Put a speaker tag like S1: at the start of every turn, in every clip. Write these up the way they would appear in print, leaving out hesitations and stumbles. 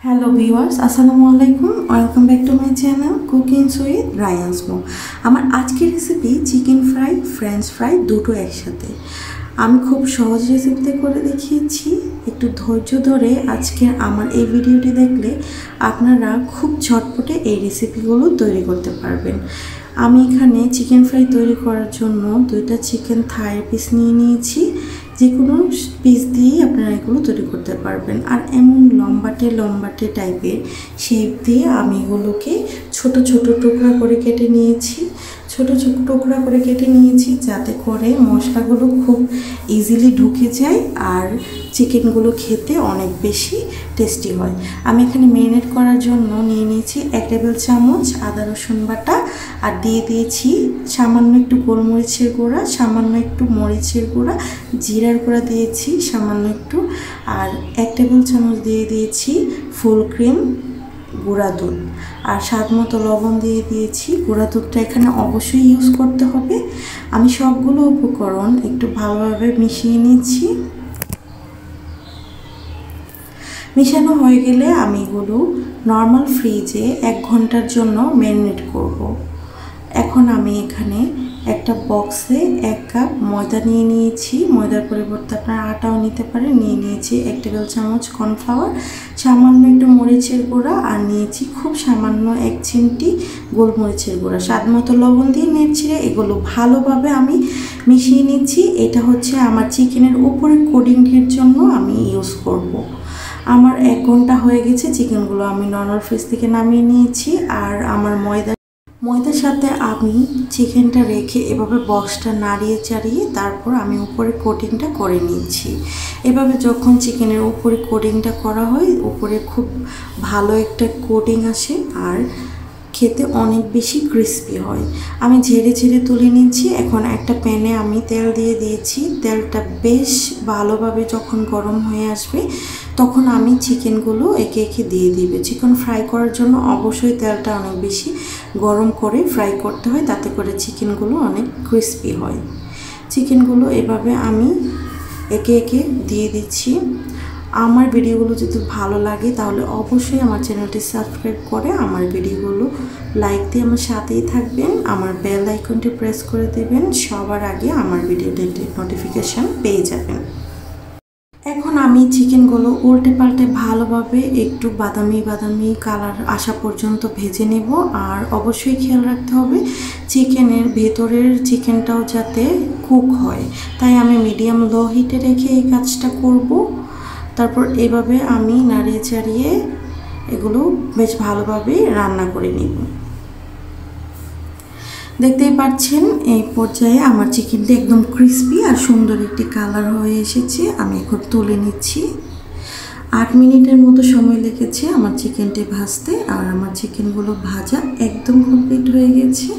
S1: Hello viewers, আসসালামু আলাইকুম। Welcome back to my channel cookings with রায়ানস মো। আমার আজকের recipe chicken fry, french fry দুটো একসাথে। আমি খুব সহজ রেসিপিতে করে দেখিয়েছি। একটু ধৈর্য ধরে আজকের আমার এই ভিডিওটি দেখলে আপনারা খুব ঝটপটে এই রেসিপিগুলো তৈরি করতে পারবেন। আমি এখানে চিকেন ফ্রাই তৈরি করার জন্য দুইটা চিকেন থাই পিস নিয়ে নিয়েছি। যে কোনো পিস দিয়েই আপনারা এগুলো তৈরি করতে পারবেন। আর এমন লম্বাটে টাইপের শেপ দিয়ে আমি এগুলোকে ছোট ছোট টুকরা করে কেটে নিয়েছি। যাতে করে মশলাগুলো খুব ইজিলি ঢুকে যায় আর চিকেনগুলো খেতে অনেক বেশি টেস্টি হয়। আমি এখানে ম্যারিনেট করার জন্য নিয়ে নিয়েছি 1 টেবিল চামচ আদা রসুন বাটা, আর দিয়ে দিয়েছি সামান্য একটু গোলমরিচের গুঁড়া, সামান্য একটু মরিচের গুঁড়া, জিরার গুঁড়া দিয়েছি সামান্য একটু, আর 1 টেবিল চামচ দিয়ে দিয়েছি ফুল ক্রিম গুঁড়া দুধ, আর স্বাদ মতো লবণ দিয়ে দিয়েছি। গুঁড়া দুধটা এখানে অবশ্যই ইউজ করতে হবে। আমি সবগুলো উপকরণ একটু ভালোভাবে মিশিয়ে নিচ্ছি। মিশানো হয়ে গেলে আমি এগুলো নর্মাল ফ্রিজে 1 ঘন্টার জন্য ম্যারিনেট করব। এখন আমি এখানে একটা বক্সে 1 কাপ ময়দা নিয়ে নিয়েছি। ময়দার পরিবর্তে আপনারা আটাও নিতে পারেন। নিয়ে নিয়েছি 1 টেবিল চামচ কর্নফ্লাওয়ার, সামান্য একটু মরিচের গুঁড়া, আর নিয়েছি খুব সামান্য 1 চিমটি গোলমরিচের গুঁড়া। স্বাদ মতো লবণ দিয়ে নেড়ে এগুলো ভালোভাবে আমি মিশিয়ে নিচ্ছি। এটা হচ্ছে আমার চিকেনের উপরে কোটিংয়ের জন্য আমি ইউজ করব। আমার 1 ঘন্টা হয়ে গেছে। চিকেনগুলো আমি নর্মাল ফ্রিজ থেকে নামিয়ে নিয়েছি। আর আমার ময়দার সাথে আমি চিকেনটা রেখে এভাবে বক্সটা নাড়িয়ে চাড়িয়ে তারপর আমি উপরে কোটিংটা করে নিচ্ছি। এভাবে যখন চিকেনের উপরে কোটিংটা করা হয়, উপরে খুব ভালো একটা কোটিং আসে আর খেতে অনেক বেশি ক্রিস্পি হয়। আমি ঝেড়ে তুলে নিচ্ছি। এখন একটা প্যানে আমি তেল দিয়ে দিয়েছি। তেলটা বেশ ভালোভাবে যখন গরম হয়ে আসবে তখন আমি চিকেনগুলো একে একে দিয়ে দিবে। চিকেন ফ্রাই করার জন্য অবশ্যই তেলটা অনেক বেশি গরম করে ফ্রাই করতে হয়, তাতে করে চিকেনগুলো অনেক ক্রিস্পি হয়। চিকেনগুলো এভাবে আমি একে একে দিয়ে দিচ্ছি। আমার ভিডিওগুলো যদি ভালো লাগে তাহলে অবশ্যই আমার চ্যানেলটি সাবস্ক্রাইব করে আমার ভিডিওগুলো লাইক দিয়ে আমার সাথেই থাকবেন। আমার বেল আইকনটি প্রেস করে দেবেন, সবার আগে আমার ভিডিওটির নোটিফিকেশান পেয়ে যাবেন। এখন আমি চিকেনগুলো উল্টে পাল্টে ভালোভাবে একটু বাদামি কালার আসা পর্যন্ত ভেজে নেব। আর অবশ্যই খেয়াল রাখতে হবে চিকেনের ভেতরের চিকেনটাও যাতে কুক হয়, তাই আমি মিডিয়াম লো হিটে রেখে এই কাজটা করব। তারপর এভাবে আমি নাড়িয়ে চাড়িয়ে এগুলো বেশ ভালোভাবে রান্না করে নিব। দেখতেই পাচ্ছেন এই পর্যায়ে আমার চিকেনটা একদম ক্রিস্পি আর সুন্দর একটি কালার হয়ে এসেছে। আমি এখন তুলে নিচ্ছি। 8 মিনিটের মতো সময় লেগেছে আমার চিকেনটি ভাজতে, আর আমার চিকেনগুলো ভাজা একদম কমপ্লিট হয়ে গেছে।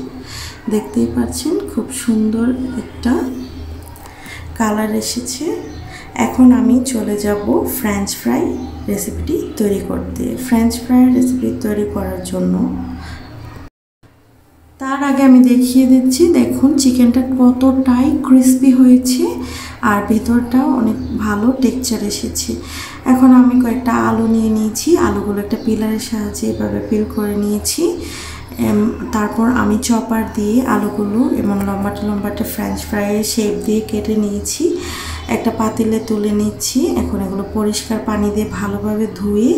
S1: দেখতেই পাচ্ছেন খুব সুন্দর একটা কালার এসেছে। এখন আমি চলে যাব ফ্রেঞ্চ ফ্রাই রেসিপিটি তৈরি করতে। ফ্রেঞ্চ ফ্রাই রেসিপি তৈরি করার জন্য তার আগে আমি দেখিয়ে দিচ্ছি, দেখুন চিকেনটা কতটাই ক্রিস্পি হয়েছে আর ভেতরটাও অনেক ভালো টেক্সচার এসেছে। এখন আমি কয়েকটা আলু নিয়ে নিয়েছি। আলুগুলো একটা পিলারের সাহায্যে এভাবে পিল করে নিয়েছি। তারপর আমি চপার দিয়ে আলুগুলো এমন লম্বাটে ফ্রেঞ্চ ফ্রাইয়ের শেপ দিয়ে কেটে নিয়েছি। একটা পাতিলে তুলে নিচ্ছি। এখন এগুলো পরিষ্কার পানি দিয়ে ভালোভাবে ধুয়ে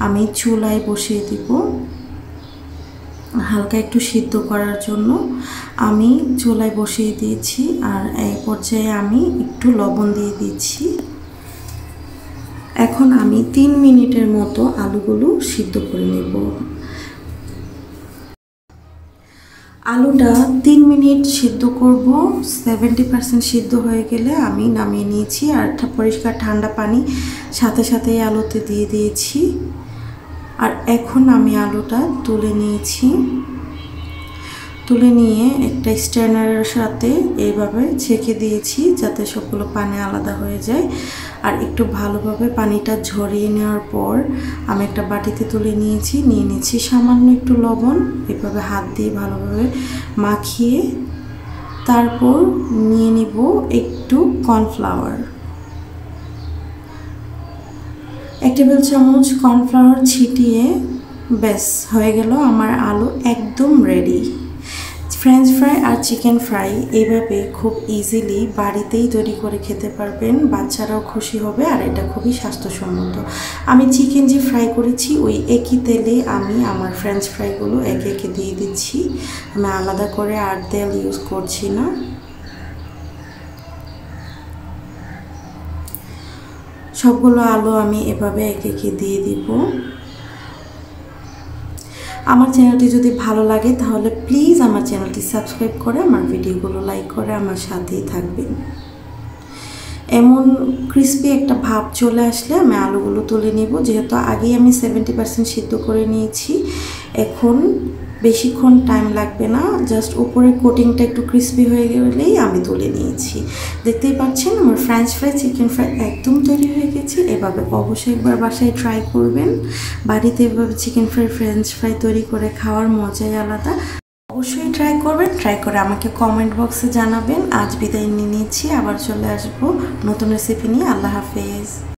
S1: আমি চুলায় বসিয়ে দিব হালকা একটু সিদ্ধ করার জন্য। আমি চুলায় বসিয়ে দিয়েছি। আর এই পর্যায়ে আমি একটু লবণ দিয়ে দিচ্ছি। এখন আমি 3 মিনিটের মতো আলুগুলো সিদ্ধ করে নেব। আলুটা 3 মিনিট সিদ্ধ করব। 70% সিদ্ধ হয়ে গেলে আমি নামিয়ে নিয়েছি। আর পরিষ্কার ঠান্ডা পানি সাথে আলুতে দিয়ে দিয়েছি। আর এখন আমি আলুটা তুলে নিয়েছি। তুলে নিয়ে একটা স্ট্রেনারের সাথে এইভাবে ছেঁকে দিয়েছি যাতে সবগুলো পানি আলাদা হয়ে যায়। আর একটু ভালোভাবে পানিটা ঝরিয়ে নেওয়ার পর আমি একটা বাটিতে তুলে নিয়ে নিচ্ছি সামান্য একটু লবণ। এভাবে হাত দিয়ে ভালোভাবে মাখিয়ে তারপর নিয়ে নিব একটু কর্নফ্লাওয়ার। 1 টেবিল চামচ কর্নফ্লাওয়ার ছিটিয়ে ব্যাস হয়ে গেল আমার আলু একদম রেডি। ফ্রেঞ্চ ফ্রাই আর চিকেন ফ্রাই এইভাবে খুব ইজিলি বাড়িতেই তৈরি করে খেতে পারবেন, বাচ্চারাও খুশি হবে আর এটা খুবই স্বাস্থ্যসম্মত। আমি চিকেন যে ফ্রাই করেছি ওই একই তেলে আমি আমার ফ্রেঞ্চ ফ্রাইগুলো একে একে দিয়ে দিচ্ছি। আমি আলাদা করে আর তেল ইউজ করছি না। সবগুলো আলু আমি এভাবে একে একে দিয়ে দিব। আমার চ্যানেলটি যদি ভালো লাগে তাহলে প্লিজ আমার চ্যানেলটি সাবস্ক্রাইব করে আমার ভিডিওগুলো লাইক করে আমার সাথেই থাকবেন। এমন ক্রিস্পি একটা ভাব চলে আসলে আমি আলুগুলো তুলে নেব। যেহেতু আগেই আমি 70% সিদ্ধ করে নিয়েছি, এখন বেশিক্ষণ টাইম লাগবে না, জাস্ট উপরের কোটিংটা একটু ক্রিস্পি হয়ে গেলেই আমি তুলে নিয়েছি। দেখতেই পাচ্ছেন আমার ফ্রেঞ্চ ফ্রাই চিকেন ফ্রাই একদম তৈরি হয়ে গেছে। এভাবে অবশ্যই একবার বাসায় ট্রাই করবেন। বাড়িতে এভাবে চিকেন ফ্রাই ফ্রেঞ্চ ফ্রাই তৈরি করে খাওয়ার মজাই আলাদা। অবশ্যই ট্রাই করবেন, ট্রাই করে আমাকে কমেন্ট বক্সে জানাবেন। আজ বিদায় নিয়ে নিচ্ছি, আবার চলে আসবো নতুন রেসিপি নিয়ে। আল্লাহ হাফেজ।